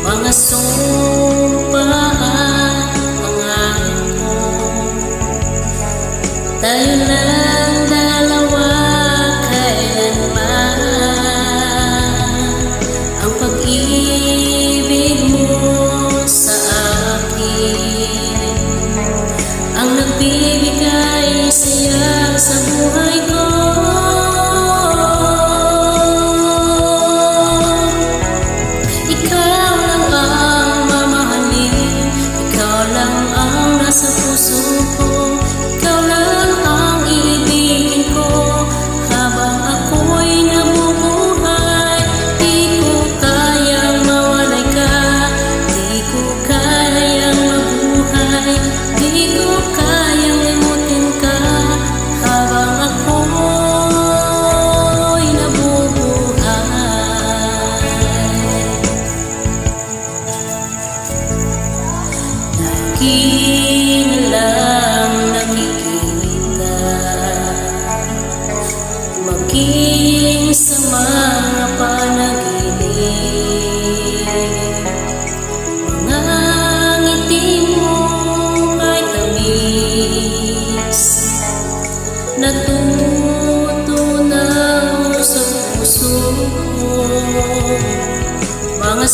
mga sumpa at pangako. Tayo lang dalawa kailanman, ang pag-ibig mo sa akin ang nagbibigay saya sa buhay ko. Ikaw lang ang mamahalin, ikaw lang ang nasa puso ko, ikaw lang ang iibigin ko habang ako'y nabubuhay. Di ko kayang mawalay ka, di ko kayang mabuhay, di ko kayang limutin ka habang ako'y nabubuhay. Lagi na lang nakikita, maging sa mga panaginip, mga ngiti mo ay tamis, natutunaw sa puso ko, mga